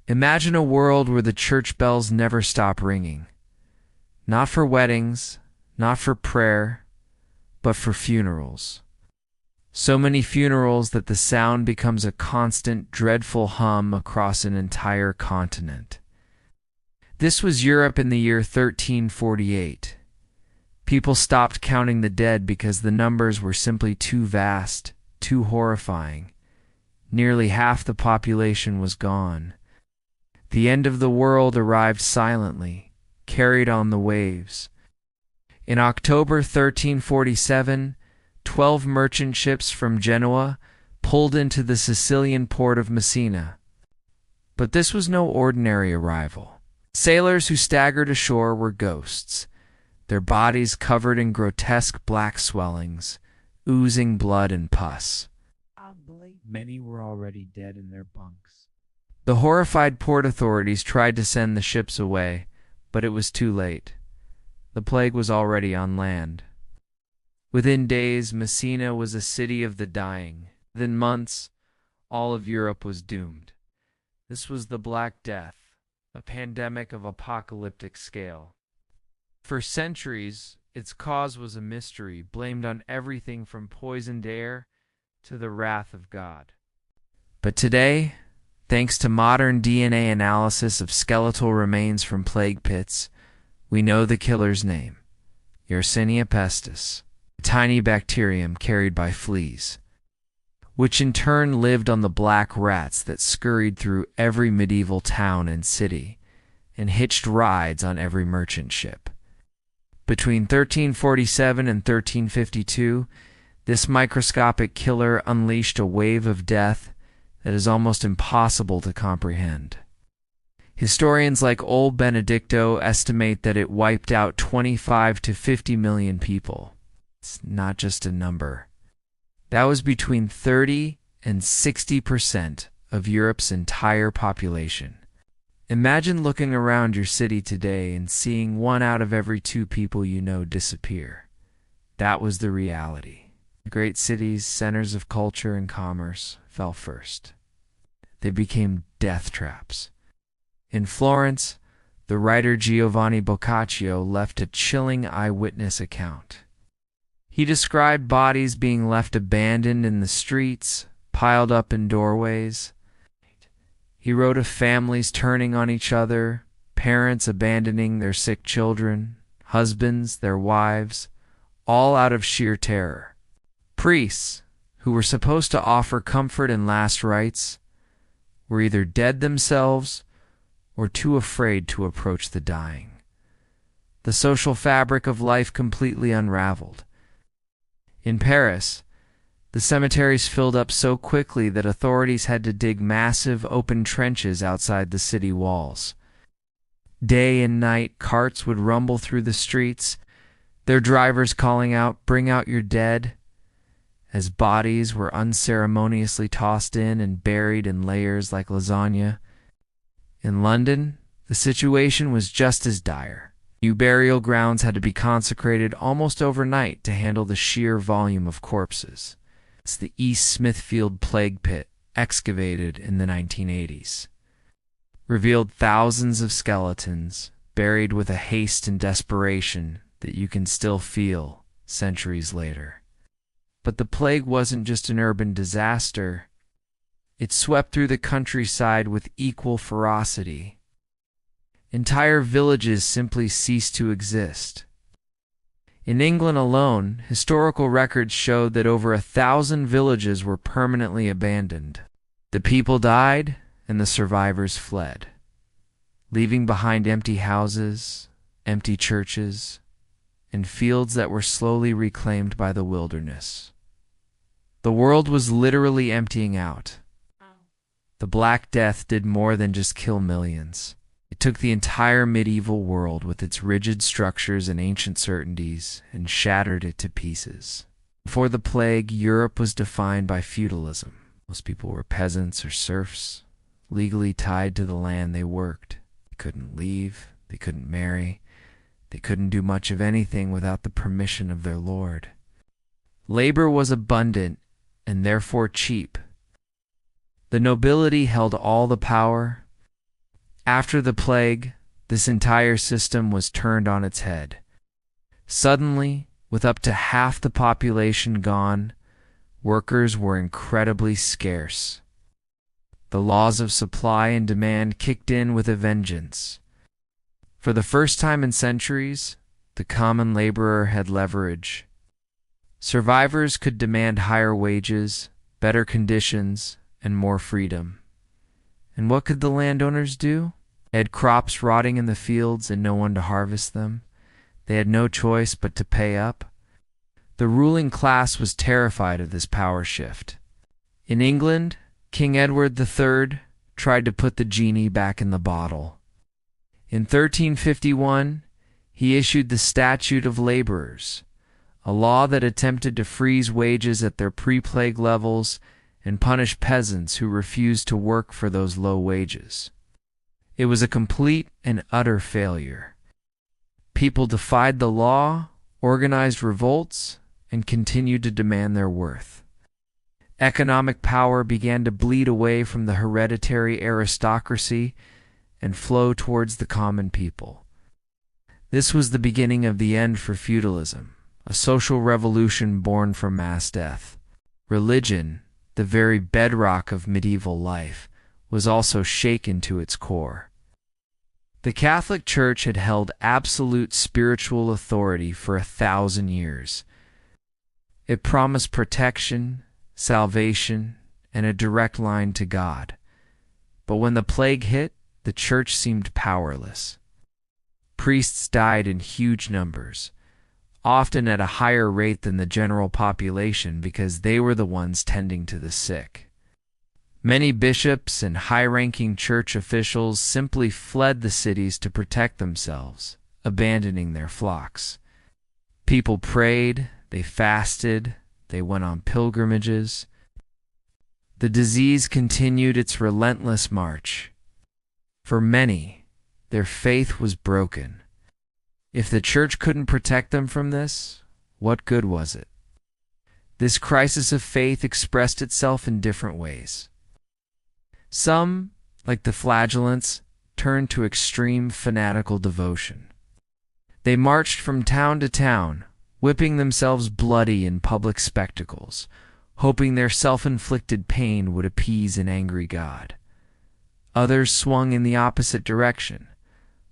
Imagine a world where the church bells never stop ringing. Not for weddings, not for prayer, but for funerals. So many funerals that the sound becomes a constant, dreadful hum across an entire continent. This was Europe in the year 1348. People stopped counting the dead because the numbers were simply too vast, too horrifying. Nearly half the population was gone. The end of the world arrived silently, carried on the waves. In October 1347, 12 merchant ships from Genoa pulled into the Sicilian port of Messina. But this was no ordinary arrival. Sailors who staggered ashore were ghosts, their bodies covered in grotesque black swellings, oozing blood and pus. Many were already dead in their bunks. The horrified port authorities tried to send the ships away, but it was too late. The plague was already on land. Within days, Messina was a city of the dying. Within months, all of Europe was doomed. This was the Black Death, a pandemic of apocalyptic scale. For centuries, its cause was a mystery, blamed on everything from poisoned air to the wrath of God. But today, thanks to modern DNA analysis of skeletal remains from plague pits, we know the killer's name, Yersinia pestis, a tiny bacterium carried by fleas, which in turn lived on the black rats that scurried through every medieval town and city and hitched rides on every merchant ship. Between 1347 and 1352, this microscopic killer unleashed a wave of death that is almost impossible to comprehend. Historians like Old Benedicto estimate that it wiped out 25 to 50 million people. It's not just a number. That was between 30 and 60% of Europe's entire population. Imagine looking around your city today and seeing 1 out of every 2 people you know disappear. That was the reality. The great cities, centers of culture and commerce, fell first. They became death traps. In Florence, the writer Giovanni Boccaccio left a chilling eyewitness account. He described bodies being left abandoned in the streets, piled up in doorways. He wrote of families turning on each other, parents abandoning their sick children, husbands, their wives, all out of sheer terror. Priests, who were supposed to offer comfort and last rites, were either dead themselves or too afraid to approach the dying. The social fabric of life completely unraveled. In Paris, the cemeteries filled up so quickly that authorities had to dig massive open trenches outside the city walls. Day and night, carts would rumble through the streets, their drivers calling out, "Bring out your dead," as bodies were unceremoniously tossed in and buried in layers like lasagna. In London, the situation was just as dire. New burial grounds had to be consecrated almost overnight to handle the sheer volume of corpses. It's the East Smithfield Plague Pit, excavated in the 1980s. Revealed thousands of skeletons, buried with a haste and desperation that you can still feel centuries later. But the plague wasn't just an urban disaster. It swept through the countryside with equal ferocity. Entire villages simply ceased to exist. In England alone, historical records showed that over 1,000 villages were permanently abandoned. The people died, and the survivors fled, leaving behind empty houses, empty churches, and fields that were slowly reclaimed by the wilderness. The world was literally emptying out. The Black Death did more than just kill millions. It took the entire medieval world with its rigid structures and ancient certainties and shattered it to pieces. Before the plague, Europe was defined by feudalism. Most people were peasants or serfs, legally tied to the land they worked. They couldn't leave, they couldn't marry, they couldn't do much of anything without the permission of their lord. Labor was abundant and therefore cheap. The nobility held all the power, After the plague, this entire system was turned on its head. Suddenly, with up to half the population gone, workers were incredibly scarce. The laws of supply and demand kicked in with a vengeance. For the first time in centuries, the common laborer had leverage. Survivors could demand higher wages, better conditions, and more freedom. And what could the landowners do? They had crops rotting in the fields and no one to harvest them. They had no choice but to pay up. The ruling class was terrified of this power shift. In England, King Edward III tried to put the genie back in the bottle. In 1351, he issued the Statute of Laborers, a law that attempted to freeze wages at their pre-plague levels and punish peasants who refused to work for those low wages. It was a complete and utter failure. People defied the law, organized revolts, and continued to demand their worth. Economic power began to bleed away from the hereditary aristocracy and flow towards the common people. This was the beginning of the end for feudalism, a social revolution born from mass death. Religion, the very bedrock of medieval life, was also shaken to its core. The Catholic Church had held absolute spiritual authority for 1,000 years. It promised protection, salvation, and a direct line to God. But when the plague hit, the church seemed powerless. Priests died in huge numbers, often at a higher rate than the general population because they were the ones tending to the sick. Many bishops and high-ranking church officials simply fled the cities to protect themselves, abandoning their flocks. People prayed, they fasted, they went on pilgrimages. The disease continued its relentless march. For many, their faith was broken. If the church couldn't protect them from this, what good was it? This crisis of faith expressed itself in different ways. Some, like the flagellants, turned to extreme fanatical devotion. They marched from town to town, whipping themselves bloody in public spectacles, hoping their self-inflicted pain would appease an angry God. Others swung in the opposite direction,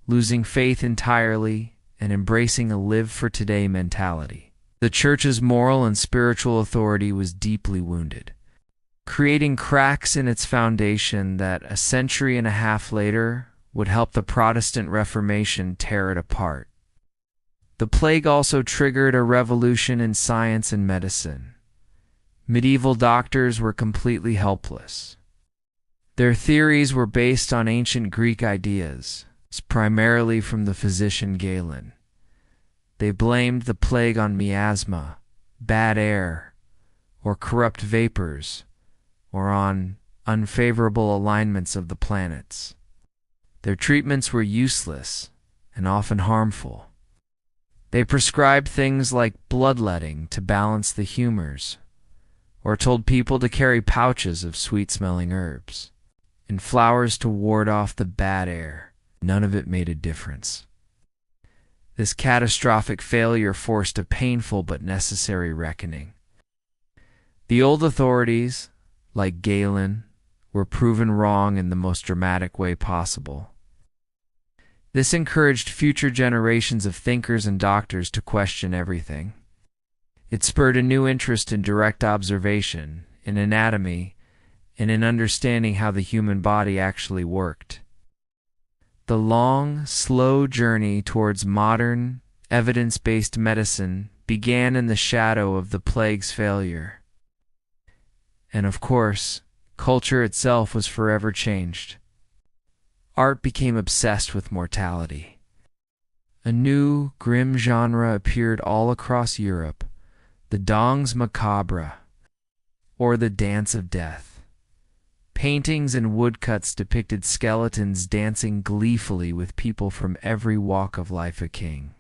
losing faith entirely and embracing a live-for-today mentality. The church's moral and spiritual authority was deeply wounded, creating cracks in its foundation that a century and a half later would help the Protestant Reformation tear it apart. The plague also triggered a revolution in science and medicine. Medieval doctors were completely helpless. Their theories were based on ancient Greek ideas, primarily from the physician Galen. They blamed the plague on miasma, bad air, or corrupt vapors, or on unfavorable alignments of the planets. Their treatments were useless and often harmful. They prescribed things like bloodletting to balance the humors, or told people to carry pouches of sweet-smelling herbs and flowers to ward off the bad air. None of it made a difference. This catastrophic failure forced a painful but necessary reckoning. The old authorities, like Galen, were proven wrong in the most dramatic way possible. This encouraged future generations of thinkers and doctors to question everything. It spurred a new interest in direct observation, in anatomy, and in understanding how the human body actually worked. The long, slow journey towards modern, evidence-based medicine began in the shadow of the plague's failure. And of course, culture itself was forever changed. Art became obsessed with mortality. A new, grim genre appeared all across Europe, the danse macabre, or the dance of death. Paintings and woodcuts depicted skeletons dancing gleefully with people from every walk of life: a king,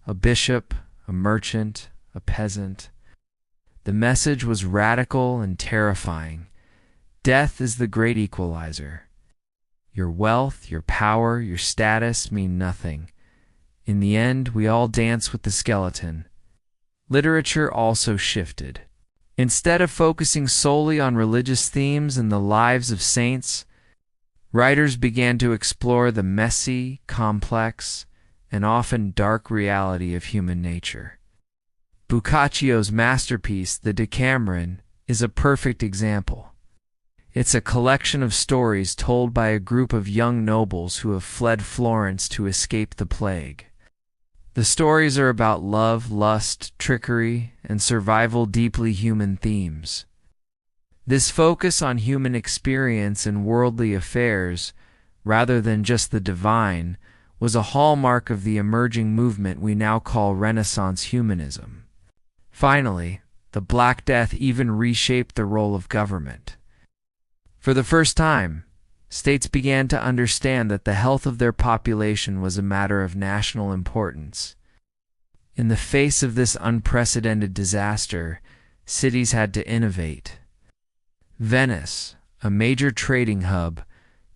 a bishop, a merchant, a peasant. The message was radical and terrifying. Death is the great equalizer. Your wealth, your power, your status mean nothing. In the end, we all dance with the skeleton. Literature also shifted. Instead of focusing solely on religious themes and the lives of saints, writers began to explore the messy, complex, and often dark reality of human nature. Boccaccio's masterpiece, The Decameron, is a perfect example. It's a collection of stories told by a group of young nobles who have fled Florence to escape the plague. The stories are about love, lust, trickery, and survival, deeply human themes. This focus on human experience and worldly affairs, rather than just the divine, was a hallmark of the emerging movement we now call Renaissance humanism. Finally, the Black Death even reshaped the role of government. For the first time, states began to understand that the health of their population was a matter of national importance. In the face of this unprecedented disaster, cities had to innovate. Venice, a major trading hub,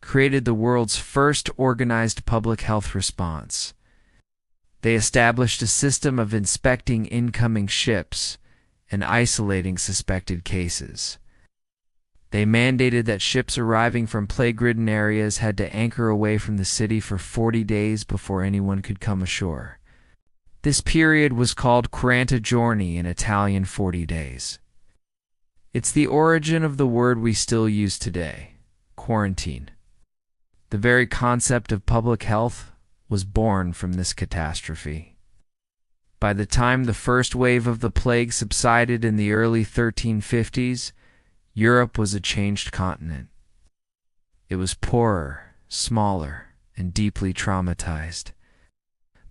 created the world's first organized public health response. They established a system of inspecting incoming ships and isolating suspected cases. They mandated that ships arriving from plague-ridden areas had to anchor away from the city for 40 days before anyone could come ashore. This period was called 40 giorni in Italian, 40 days. It's the origin of the word we still use today, quarantine. The very concept of public health was born from this catastrophe. By the time the first wave of the plague subsided in the early 1350s, Europe was a changed continent. It was poorer, smaller, and deeply traumatized.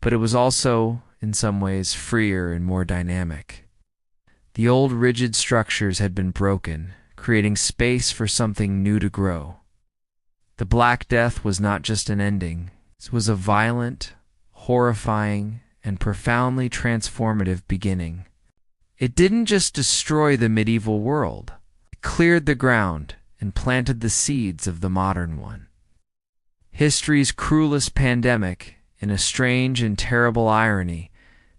But it was also, in some ways, freer and more dynamic. The old rigid structures had been broken, creating space for something new to grow. The Black Death was not just an ending. It was a violent, horrifying, and profoundly transformative beginning. It didn't just destroy the medieval world. Cleared the ground and planted the seeds of the modern one. History's cruelest pandemic, in a strange and terrible irony,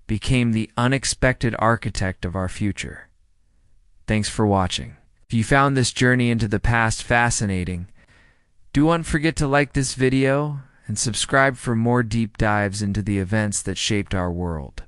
became the unexpected architect of our future. Thanks for watching. If you found this journey into the past fascinating, don't forget to like this video and subscribe for more deep dives into the events that shaped our world.